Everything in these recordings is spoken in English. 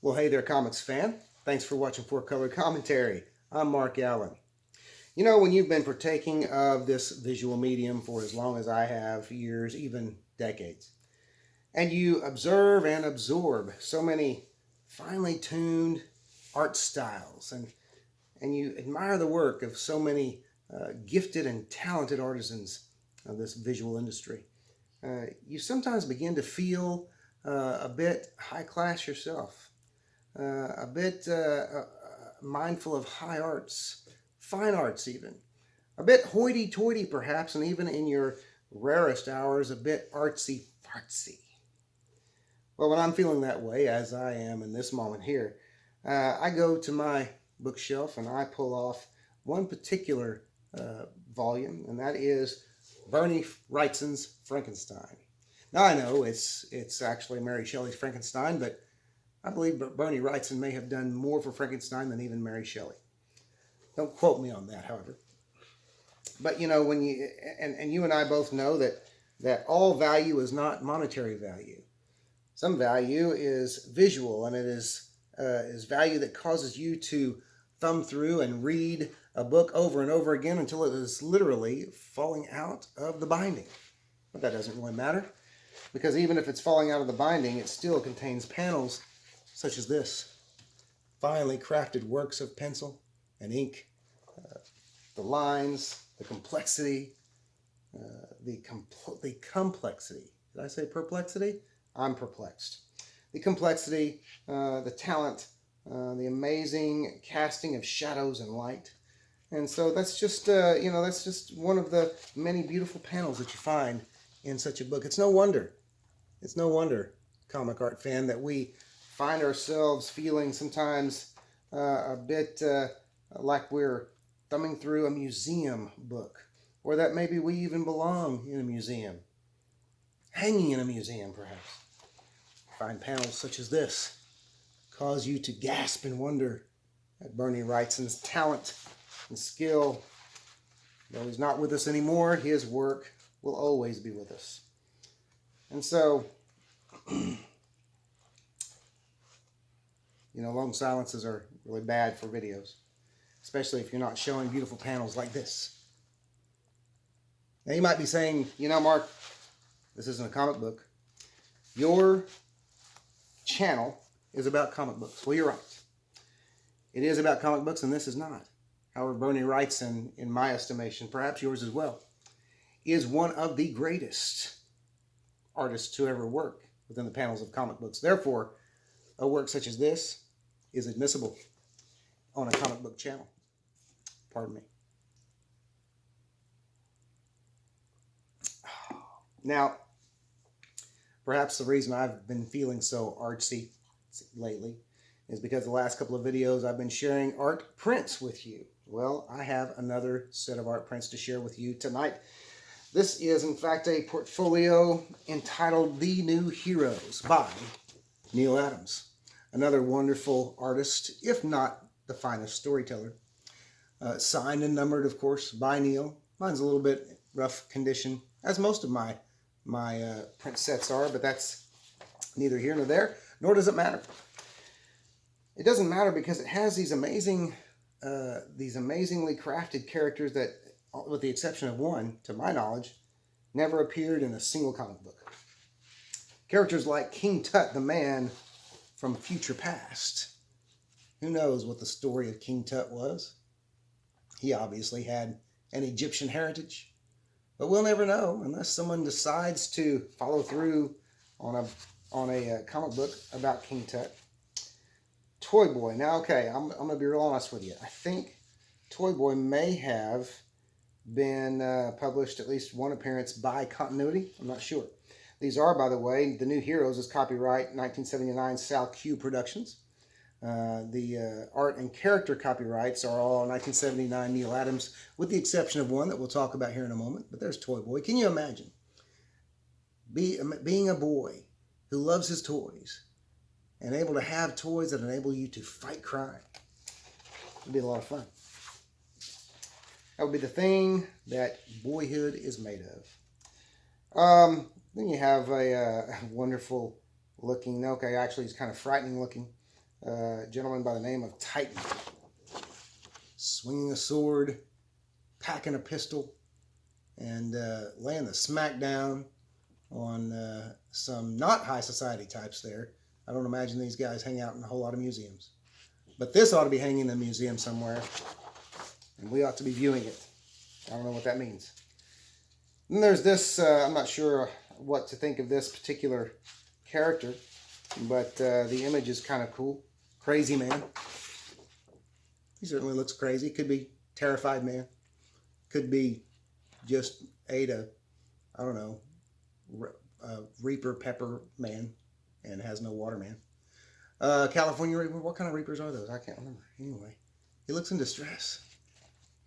Well, hey there, comics fan. Thanks for watching Four Color Commentary. I'm Mark Allen. You know, when you've been partaking of this visual medium for as long as I have, years, even decades, and you observe and absorb so many finely tuned art styles, and you admire the work of so many gifted and talented artisans of this visual industry, you sometimes begin to feel a bit high class yourself. A bit mindful of high arts, fine arts even, a bit hoity-toity perhaps, and even in your rarest hours, a bit artsy-fartsy. Well, when I'm feeling that way, as I am in this moment here, I go to my bookshelf and I pull off one particular volume, and that is Berni Wrightson's Frankenstein. Now I know it's actually Mary Shelley's Frankenstein, but I believe Berni Wrightson may have done more for Frankenstein than even Mary Shelley. Don't quote me on that, however. But you know, when you and you and I both know that all value is not monetary value. Some value is visual, and it is value that causes you to thumb through and read a book over and over again until it is literally falling out of the binding. But that doesn't really matter, because even if it's falling out of the binding, it still contains panels such as this, finely crafted works of pencil and ink, the lines, the complexity, the complexity. Did I say perplexity? I'm perplexed. The complexity, the talent, the amazing casting of shadows and light. And so that's just, that's just one of the many beautiful panels that you find in such a book. It's no wonder, comic art fan, that we find ourselves feeling sometimes a bit like we're thumbing through a museum book, or that maybe we even belong in a museum, hanging in a museum perhaps. Find panels such as this cause you to gasp in wonder at Berni Wrightson's talent and skill. Though he's not with us anymore, his work will always be with us. And so, long silences are really bad for videos, especially if you're not showing beautiful panels like this. Now you might be saying, Mark, this isn't a comic book. Your channel is about comic books. Well, you're right. It is about comic books, and this is not. However, Berni Wrightson, in my estimation, perhaps yours as well, is one of the greatest artists to ever work within the panels of comic books. Therefore, a work such as this is admissible on a comic book channel. Pardon me. Now, perhaps the reason I've been feeling so artsy lately is because the last couple of videos I've been sharing art prints with you. Well, I have another set of art prints to share with you tonight. This is, in fact, a portfolio entitled The New Heroes by Neal Adams. Another wonderful artist, if not the finest storyteller. Signed and numbered, of course, by Neal. Mine's a little bit rough condition, as most of my print sets are, but that's neither here nor there, nor does it matter. It doesn't matter because it has these amazingly crafted characters that, with the exception of one, to my knowledge, never appeared in a single comic book. Characters like King Tut, the man from future past. Who knows what the story of King Tut was? He obviously had an Egyptian heritage, but we'll never know unless someone decides to follow through on a comic book about King Tut. Toy Boy. Now, okay, I'm going to be real honest with you. I think Toy Boy may have been published, at least one appearance, by Continuity. I'm not sure. These are, by the way, The New Heroes is copyright 1979 Sal Q Productions. The art and character copyrights are all 1979 Neal Adams, with the exception of one that we'll talk about here in a moment. But there's Toy Boy. Can you imagine being a boy who loves his toys and able to have toys that enable you to fight crime? It'd be a lot of fun. That would be the thing that boyhood is made of. Then you have a wonderful looking, okay, actually it's kind of frightening looking, A gentleman by the name of Titan, swinging a sword, packing a pistol, and laying the smack down on some not high society types there. I don't imagine these guys hang out in a whole lot of museums. But this ought to be hanging in a museum somewhere, and we ought to be viewing it. I don't know what that means. Then there's this, I'm not sure what to think of this particular character, but the image is kind of cool. Crazy man. He certainly looks crazy. Could be terrified man. Could be just ate a, I don't know, Reaper pepper man and has no water man. California Reaper, what kind of Reapers are those? I can't remember. Anyway, he looks in distress.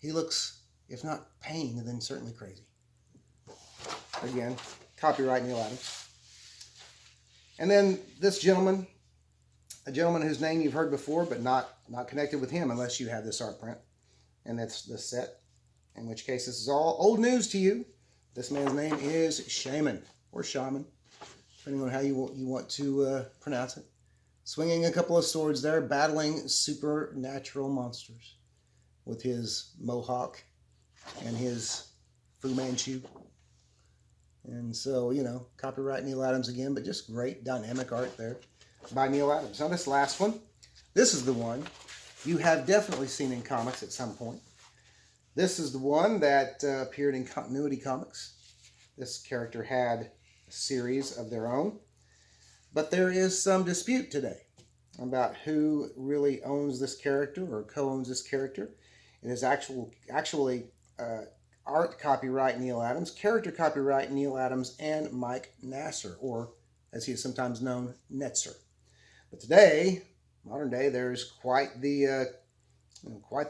He looks, if not pain, then certainly crazy. Again, copyright Neal Adams. And then this gentleman, a gentleman whose name you've heard before, but not connected with him unless you have this art print. And that's the set, in which case this is all old news to you. This man's name is Shaman, or Shaman, depending on how you want to pronounce it. Swinging a couple of swords there, battling supernatural monsters with his mohawk and his Fu Manchu. And so, you know, copyright Neal Adams again, but just great dynamic art there by Neal Adams. Now this last one, this is the one you have definitely seen in comics at some point. This is the one that appeared in Continuity Comics. This character had a series of their own. But there is some dispute today about who really owns this character or co-owns this character. It is actually art copyright Neal Adams, character copyright Neal Adams, and Mike Nasser, or as he is sometimes known, Netzer. But today, modern day, there's quite the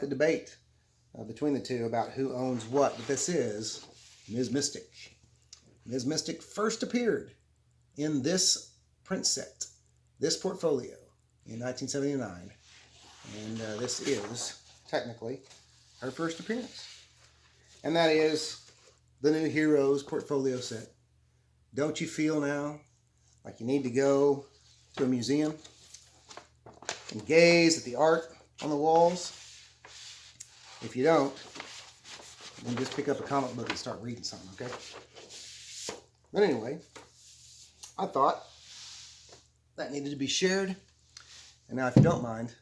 debate between the two about who owns what. But this is Ms. Mystic. Ms. Mystic first appeared in this print set, this portfolio, in 1979. And this is, technically, her first appearance. And that is the New Heroes portfolio set. Don't you feel now like you need to go to a museum and gaze at the art on the walls? If you don't, then just pick up a comic book and start reading something, okay? But anyway, I thought that needed to be shared. And now, if you don't mind,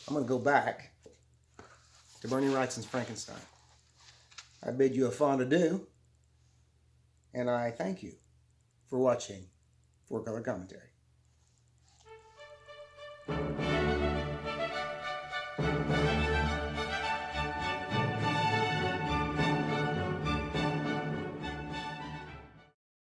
I'm going to go back to Bernie Wrightson's Frankenstein. I bid you a fond adieu, and I thank you for watching 4-Color Commentary.